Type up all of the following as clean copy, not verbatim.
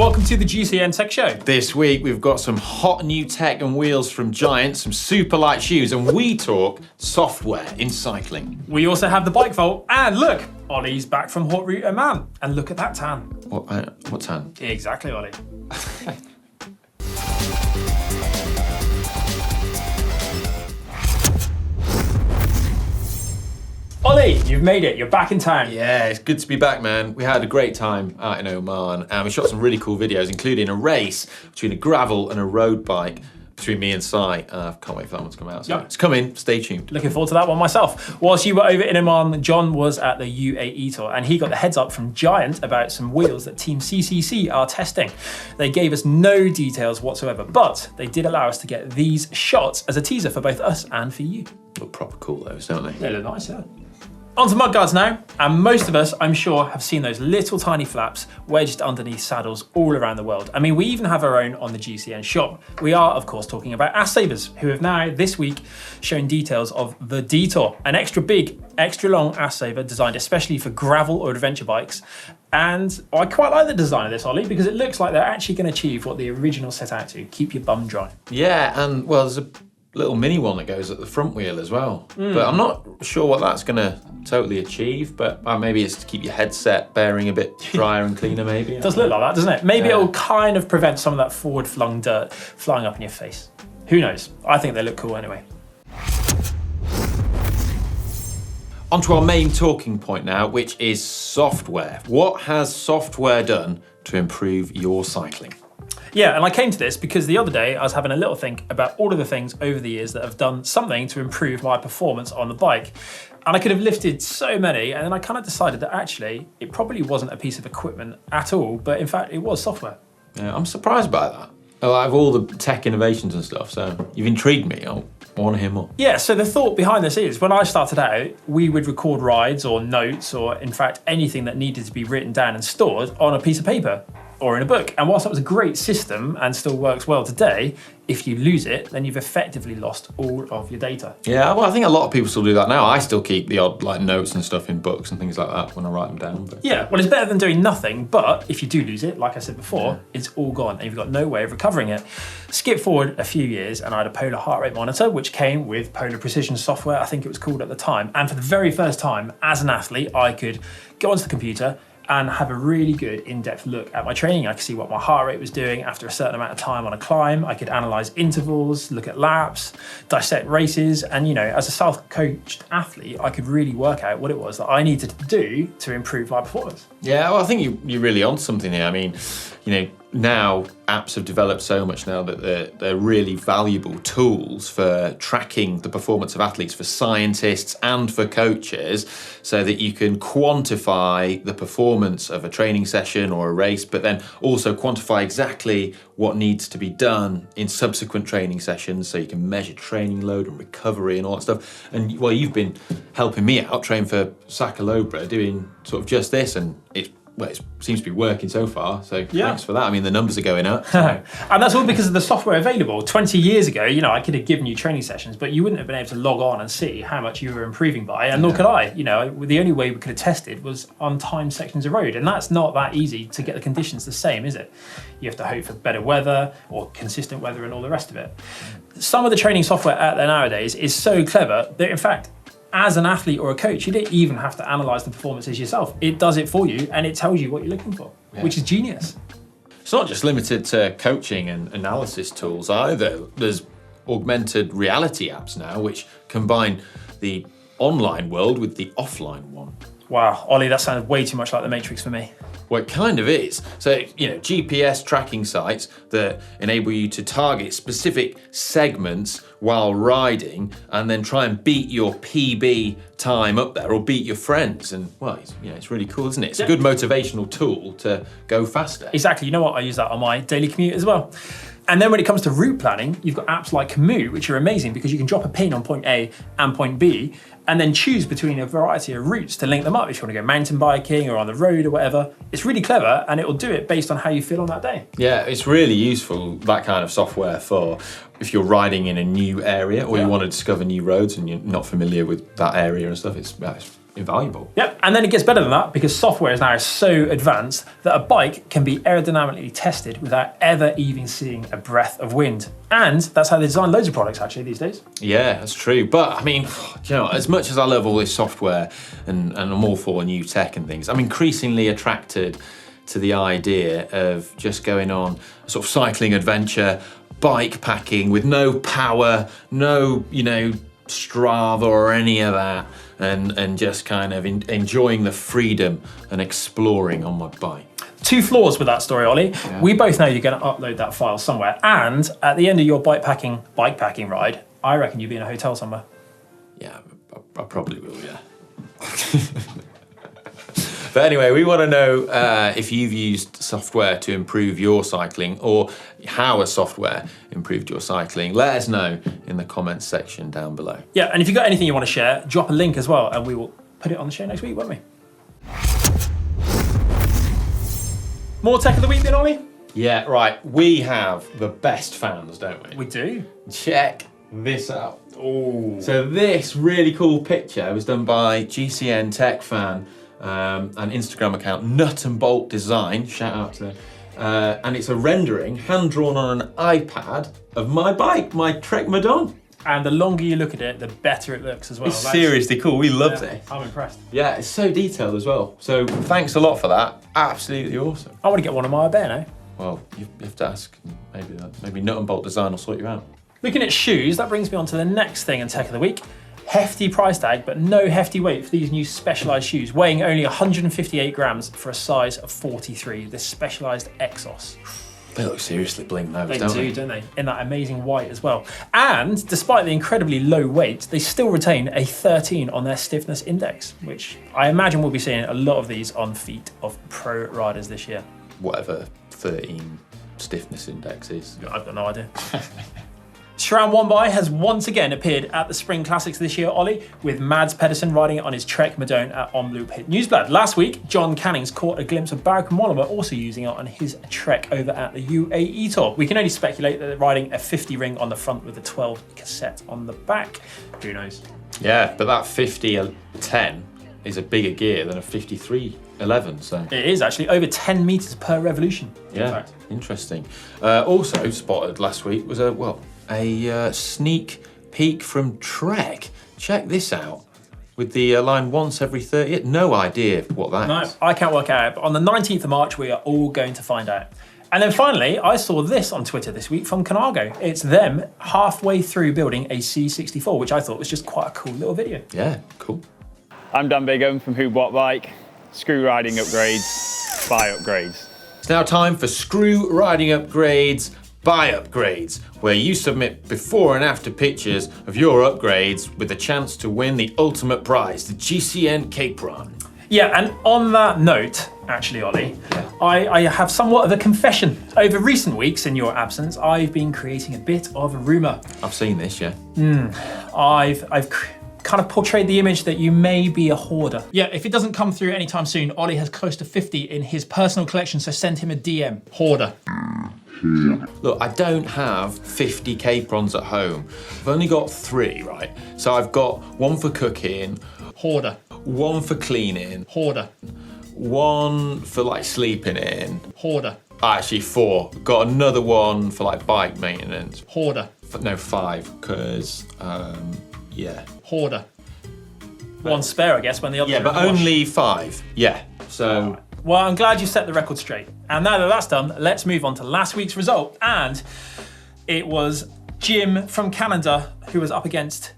Welcome to the GCN Tech Show. This week we've got some hot new tech and wheels from Giant, some super light shoes, and we talk software in cycling. We also have the bike vault, and look, Ollie's back from Haute Route Oman, and look at that tan. What tan? Exactly, Ollie. Ollie, you've made it. You're back in town. Yeah, it's good to be back, man. We had a great time out in Oman, and we shot some really cool videos, including a race between a gravel and a road bike between me and Si. I can't wait for that one to come out. So It's coming. Stay tuned. Looking forward to that one myself. Whilst you were over in Oman, John was at the UAE Tour, and he got the heads up from Giant about some wheels that Team CCC are testing. They gave us no details whatsoever, but they did allow us to get these shots as a teaser for both us and for you. Look proper cool, those, don't they? They look nice, yeah. On to mudguards now, and most of us, I'm sure, have seen those little tiny flaps wedged underneath saddles all around the world. I mean, we even have our own on the GCN shop. We are, of course, talking about Ass Savers, who have now, this week, shown details of the Detour, an extra big, extra long Ass Saver designed especially for gravel or adventure bikes. And I quite like the design of this, Ollie, because it looks like they're actually going to achieve what the original set out to, keep your bum dry. Yeah, and well, there's a little mini one that goes at the front wheel as well. But I'm not sure what that's going to totally achieve, but maybe it's to keep your headset bearing a bit drier and cleaner, maybe. It does look like that, doesn't it? Maybe it'll kind of prevent some of that forward flung dirt flying up in your face. Who knows? I think they look cool anyway. On to our main talking point now, which is software. What has software done to improve your cycling? Yeah, and I came to this because the other day I was having a little think about all of the things over the years that have done something to improve my performance on the bike. And I could have lifted so many, and then I kind of decided that actually it probably wasn't a piece of equipment at all, but in fact it was software. Yeah, I'm surprised by that. I have all the tech innovations and stuff, so you've intrigued me. I want to hear more. Yeah, so the thought behind this is when I started out, we would record rides or notes or in fact anything that needed to be written down and stored on a piece of paper or in a book. And whilst that was a great system and still works well today, if you lose it, then you've effectively lost all of your data. Yeah, well, I think a lot of people still do that now. I still keep the odd notes and stuff in books and things like that when I write them down. But yeah, well, it's better than doing nothing, but if you do lose it, like I said before, it's all gone and you've got no way of recovering it. Skip forward a few years and I had a Polar heart rate monitor, which came with Polar Precision software, I think it was called at the time. And for the very first time as an athlete, I could go onto the computer and have a really good in-depth look at my training. I could see what my heart rate was doing after a certain amount of time on a climb. I could analyze intervals, look at laps, dissect races. And as a self-coached athlete, I could really work out what it was that I needed to do to improve my performance. Yeah, well, I think you're really on something here. I mean, now apps have developed so much now that they're really valuable tools for tracking the performance of athletes, for scientists and for coaches, so that you can quantify the performance of a training session or a race, but then also quantify exactly what needs to be done in subsequent training sessions, so you can measure training load and recovery and all that stuff. And well, you've been helping me out, train for Sakalobra, doing sort of just this, and it seems to be working so far, so thanks for that. I mean, the numbers are going up. So. And that's all because of the software available. 20 years ago, I could have given you training sessions, but you wouldn't have been able to log on and see how much you were improving by, and nor could I. The only way we could have tested was on timed sections of road, and that's not that easy to get the conditions the same, is it? You have to hope for better weather or consistent weather and all the rest of it. Some of the training software out there nowadays is so clever that, in fact, as an athlete or a coach, you don't even have to analyse the performances yourself. It does it for you and it tells you what you're looking for, which is genius. It's not just limited to coaching and analysis tools either. There's augmented reality apps now which combine the online world with the offline one. Wow, Ollie, that sounds way too much like the Matrix for me. Well, it kind of is. So, GPS tracking sites that enable you to target specific segments while riding and then try and beat your PB time up there or beat your friends. And, well, it's really cool, isn't it? It's a good motivational tool to go faster. Exactly. You know what? I use that on my daily commute as well. And then when it comes to route planning, you've got apps like Komoot, which are amazing because you can drop a pin on point A and point B and then choose between a variety of routes to link them up if you want to go mountain biking or on the road or whatever. It's really clever and it will do it based on how you feel on that day. Yeah, it's really useful, that kind of software, for if you're riding in a new area or you want to discover new roads and you're not familiar with that area and stuff. It's invaluable. Yep, and then it gets better than that because software is now so advanced that a bike can be aerodynamically tested without ever even seeing a breath of wind. And that's how they design loads of products actually these days. Yeah, that's true. But I mean, you know, as much as I love all this software and I'm all for new tech and things, I'm increasingly attracted to the idea of just going on a sort of cycling adventure, bike packing with no power, no, you know, Strava or any of that, and just kind of enjoying the freedom and exploring on my bike. Two flaws with that story, Ollie. Yeah. We both know you're going to upload that file somewhere, and at the end of your bike packing ride, I reckon you'll be in a hotel somewhere. Yeah, I probably will, yeah. But anyway, we want to know if you've used software to improve your cycling or how a software improved your cycling. Let us know in the comments section down below. Yeah, and if you've got anything you want to share, drop a link as well, and we will put it on the show next week, won't we? More tech of the week then, Ollie? Yeah, right. We have the best fans, don't we? We do. Check this out. Oh. So this really cool picture was done by GCN Tech Fan, an Instagram account, Nut and Bolt Design, shout out to them. And it's a rendering, hand-drawn on an iPad, of my bike, my Trek Madon. And the longer you look at it, the better it looks as well. It's seriously cool, we love this. I'm impressed. Yeah, it's so detailed as well. So thanks a lot for that, absolutely awesome. I want to get one of my bear now. Well, you have to ask, maybe Nut and Bolt Design will sort you out. Looking at shoes, that brings me on to the next thing in tech of the week. Hefty price tag, but no hefty weight for these new Specialized shoes, weighing only 158 grams for a size of 43, the Specialized Exos. They look seriously bling those, They don't do, they? don't they? In that amazing white as well. And despite the incredibly low weight, they still retain a 13 on their stiffness index, which I imagine we'll be seeing a lot of these on feet of pro riders this year. Whatever 13 stiffness index is. I've got no idea. SRAM 1by has once again appeared at the Spring Classics this year, Ollie, with Mads Pedersen riding it on his Trek Madone at Omloop Hit Newsblad. Last week, John Cannings caught a glimpse of Barack Mollema also using it on his Trek over at the UAE Tour. We can only speculate that they're riding a 50 ring on the front with a 12 cassette on the back. Who knows? Yeah, but that 50-10 is a bigger gear than a 53-11, so. It is actually over 10 meters per revolution. Yeah, interesting. Also spotted last week was a sneak peek from Trek. Check this out. With the line once every 30, no idea what that is. No, I can't work out, but on the 19th of March, we are all going to find out. And then finally, I saw this on Twitter this week from Carnago. It's them halfway through building a C64, which I thought was just quite a cool little video. Yeah, cool. I'm Dan Bigham from Who Bought Bike. Screw riding upgrades, buy upgrades. It's now time for Screw Riding Upgrades, Buy Upgrades, where you submit before and after pictures of your upgrades with a chance to win the ultimate prize, the GCN Capron. Yeah, and on that note, actually, Ollie, I have somewhat of a confession. Over recent weeks, in your absence, I've been creating a bit of a rumour. I've seen this, yeah. I've kind of portrayed the image that you may be a hoarder. Yeah, if it doesn't come through anytime soon, Ollie has close to 50 in his personal collection, so send him a DM. Hoarder. Look, I don't have 50 Caprons at home. I've only got 3, right? So I've got one for cooking, Hoarder. one for cleaning, Hoarder. one for like sleeping in. Hoarder. Actually 4. Got another one for like bike maintenance. Hoarder. No, 5, because, yeah. Hoarder. One spare, I guess, when the other. Yeah, but only 5. Yeah, so. Well, I'm glad you set the record straight. And now that that's done, let's move on to last week's result. And it was Jim from Canada who was up against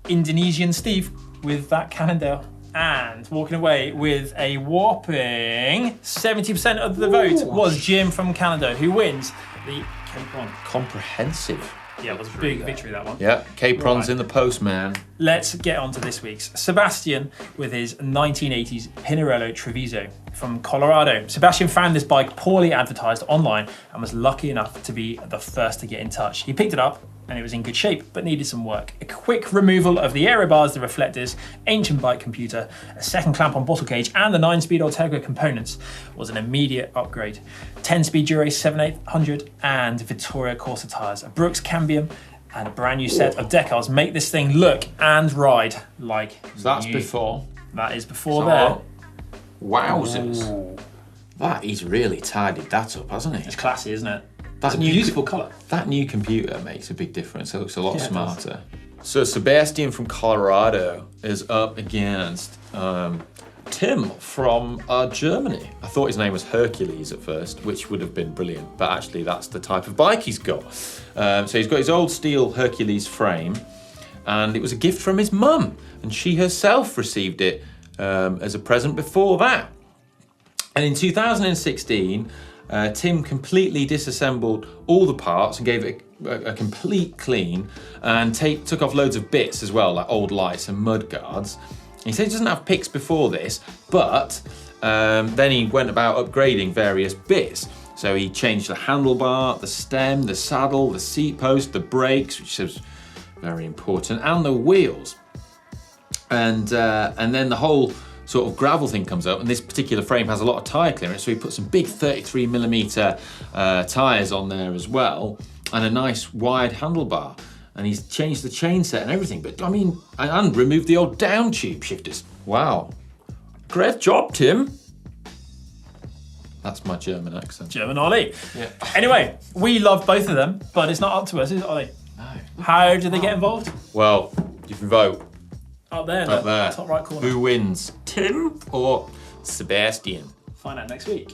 Indonesian Steve with that Cannondale. And walking away with a whopping 70% of the vote was Jim from Canada, who wins the Capron. Comprehensive. Yeah, it was a big victory, that one. Yeah, Capron's Right. in the post, man. Let's get on to this week's. Sebastian with his 1980s Pinarello Treviso from Colorado. Sebastian found this bike poorly advertised online and was lucky enough to be the first to get in touch. He picked it up and it was in good shape, but needed some work. A quick removal of the aero bars, the reflectors, ancient bike computer, a second clamp on bottle cage, and the 9-speed Ortega components was an immediate upgrade. 10-speed Dura 7800 and Vittoria Corsa tyres, a Brooks Cambium, and a brand new set of decals make this thing look and ride like So that's new. before. That is before there. Wowzers. Ooh. He's really tidied that up, hasn't he? It's classy, isn't it? That's It's a beautiful colour. That new computer makes a big difference. It looks a lot Yeah, it smarter. So Sebastian from Colorado is up against Tim from Germany. I thought his name was Hercules at first, which would have been brilliant, but actually that's the type of bike he's got. So he's got his old steel Hercules frame, and it was a gift from his mum, and she herself received it as a present before that. And in 2016, Tim completely disassembled all the parts and gave it a complete clean, and took off loads of bits as well, like old lights and mud guards. He said he doesn't have pics before this, but then he went about upgrading various bits. So he changed the handlebar, the stem, the saddle, the seat post, the brakes, which is very important, and the wheels. And then the whole sort of gravel thing comes up, and this particular frame has a lot of tyre clearance, so he put some big 33mm tyres on there as well, and a nice wide handlebar. And he's changed the chain set and everything, but I mean, and removed the old down tube shifters. Wow. Great job, Tim. That's my German accent. German Ollie. Yeah. Anyway, we love both of them, but it's not up to us, is it, Ollie? No. How did they get involved? Well, you can vote. Up there, Up there. top right corner. Who wins, Tim or Sebastian? Find out next week.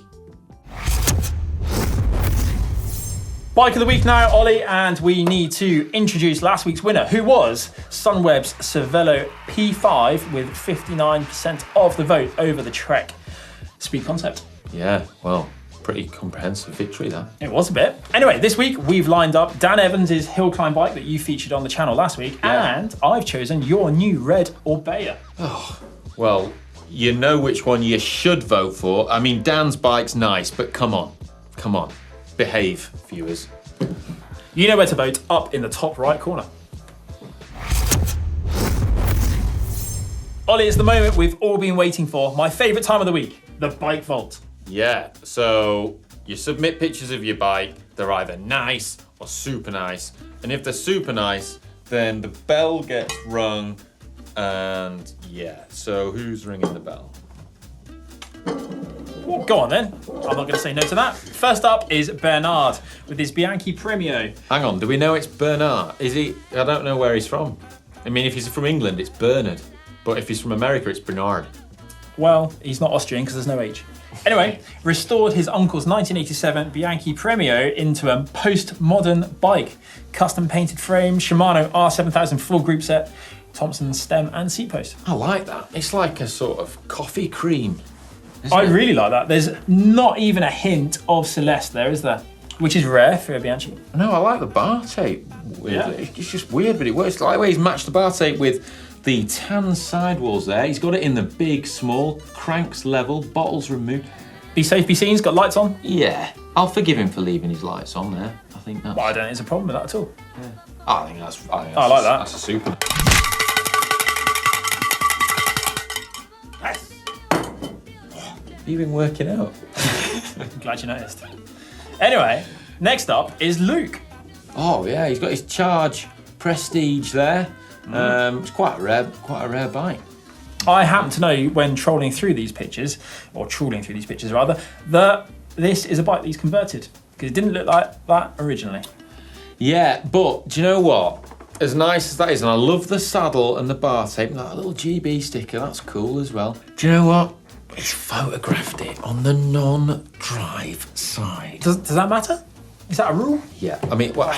Bike of the week now, Ollie, and we need to introduce last week's winner, who was Sunweb's Cervelo P5 with 59% of the vote over the Trek Speed Concept. Yeah, well, pretty comprehensive victory there. It was a bit. Anyway, this week we've lined up Dan Evans' hill climb bike that you featured on the channel last week, and I've chosen your new red Orbea. Oh, well, you know which one you should vote for. I mean, Dan's bike's nice, but come on. Behave, viewers. You know where to vote, up in the top right corner. Ollie, it's the moment we've all been waiting for. My favourite time of the week, the bike vault. Yeah, so you submit pictures of your bike. They're either nice or super nice. And if they're super nice, then the bell gets rung. And yeah, so who's ringing the bell? Well, go on then. I'm not going to say no to that. First up is Bernard with his Bianchi Premio. Hang on, do we know it's Bernard? Is he? I don't know where he's from. I mean, if he's from England, it's Bernard. But if he's from America, it's Bernard. Well, he's not Austrian because there's no H. Anyway, restored his uncle's 1987 Bianchi Premio into a post-modern bike. Custom painted frame, Shimano R7000 full group set, Thompson stem and seat post. I like that. It's like a sort of coffee cream. I really like that. There's not even a hint of Celeste there, is there? Which is rare for a Bianchi. No, I like the bar tape. Weirdly. Yeah. It's just weird, but it works. I like the way he's matched the bar tape with the tan sidewalls there. He's got it in the big, small, cranks level, bottles removed. Be safe, be seen, he's got lights on. Yeah, I'll forgive him for leaving his lights on there. I think that's... Well, I don't think there's a problem with that at all. Yeah. I think that's I like that. That's a super. You've been working out. I'm glad you noticed. Anyway, next up is Luke. Oh yeah, he's got his Charge Prestige there. It's quite a rare bike. I happen to know when trawling through these pictures rather, that this is a bike that he's converted because it didn't look like that originally. Yeah, but do you know what? As nice as that is, and I love the saddle and the bar tape, and that little GB sticker, that's cool as well. Do you know what? He's photographed it on the non-drive side. Does that matter? Is that a rule? Yeah, I mean, well,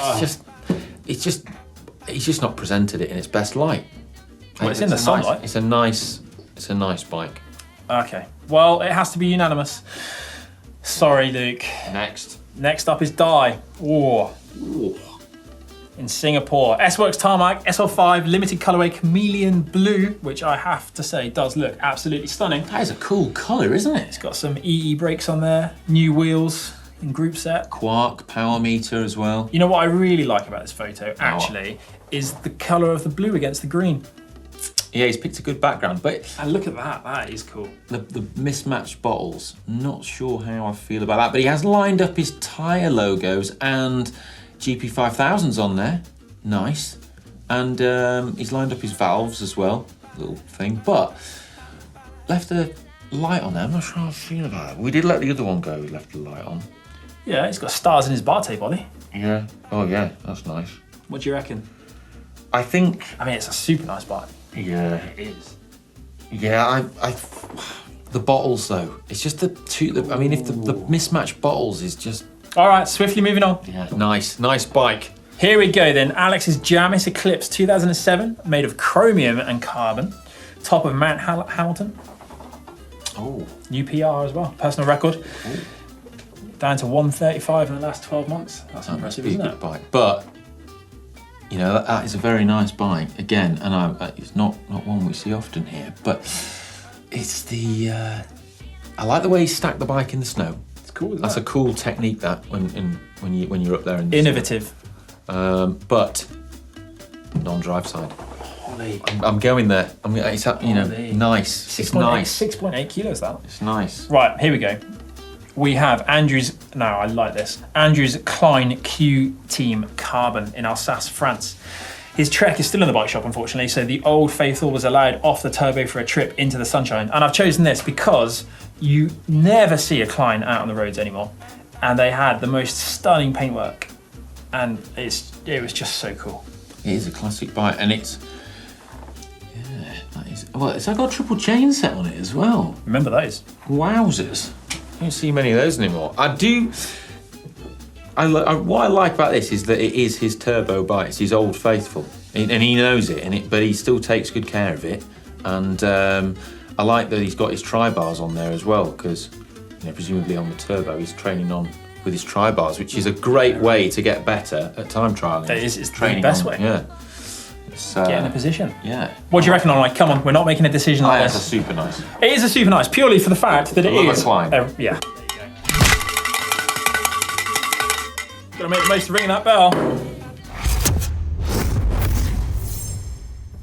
he's just not presented it in its best light. Well, it's in the sunlight. It's a nice bike. Okay. Well, it has to be unanimous. Sorry, Luke. Next up is Dai. Ooh. In Singapore. S-Works Tarmac SL5 limited colorway chameleon blue, which I have to say does look absolutely stunning. That is a cool colour, isn't it? It's got some EE brakes on there, new wheels in group set. Quark power meter as well. You know what I really like about this photo, actually, is the colour of the blue against the green. Yeah, he's picked a good background, but... And look at that is cool. The mismatched bottles, not sure how I feel about that, but he has lined up his tyre logos and GP5000s on there. Nice. And he's lined up his valves as well, little thing. But left the light on there. I'm not sure how I feel about it. We did let the other one go. We left the light on. Yeah, he's got stars in his bar tape, Ollie. Yeah. Oh yeah, that's nice. What do you reckon? I think. I mean, it's a super nice bike. Yeah. It is. Yeah. The bottles though. It's just the two. I mean, if the mismatched bottles is just. All right, swiftly moving on. Yeah. Nice bike. Here we go then. Alex's Jamis Eclipse 2007, made of chromium and carbon. Top of Mount Hamilton. Oh. New PR as well, personal record. Ooh. Down to 135 in the last 12 months. That's impressive, isn't it? Bike. But, you know, that is a very nice bike. Again, and it's not one we see often here, but it's the, I like the way he stacked the bike in the snow. It's cool, That's a cool technique that when you're up there. In the innovative. But non-drive side. Holy. I'm going there. It's nice. It's nice. 6.8 kilos that. It's nice. Right, here we go. We have Andrew's, now I like this, Andrew's Klein Q Team Carbon in Alsace, France. His Trek is still in the bike shop, unfortunately, so the old faithful was allowed off the turbo for a trip into the sunshine. And I've chosen this because you never see a Klein out on the roads anymore. And they had the most stunning paintwork. And it was just so cool. It is a classic bike, and it's it's got a triple chain set on it as well. Remember those? Wowzers! I don't see many of those anymore. I do. What I like about this is that it is his turbo bike. It's his old faithful, and he knows it. But he still takes good care of it. And I like that he's got his tri-bars on there as well, because presumably on the turbo he's training on with his tri-bars, which is a great way to get better at time trialing. It's the best way. Yeah. Get in a position. Yeah. What do you reckon? I'm like, come on, we're not making a decision like That's this. a super nice. It is a super nice, purely for the fact that it is. Klein. Yeah. Gotta make the most of ringing that bell.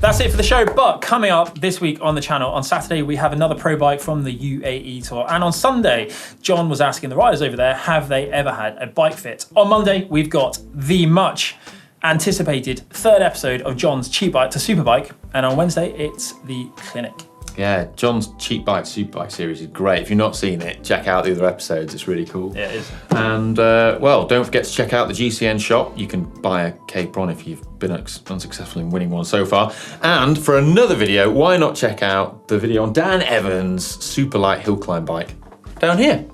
That's it for the show, but coming up this week on the channel, on Saturday we have another pro bike from the UAE Tour, and on Sunday, John was asking the riders over there, have they ever had a bike fit? On Monday, we've got the much anticipated third episode of John's Cheap Bike to Superbike, and on Wednesday, it's the clinic. Yeah, John's Cheap Bike Superbike series is great. If you've not seen it, check out the other episodes. It's really cool. Yeah, it is. And, don't forget to check out the GCN shop. You can buy a Capron if you've been unsuccessful in winning one so far. And for another video, why not check out the video on Dan Evans' Superlight hill climb bike down here.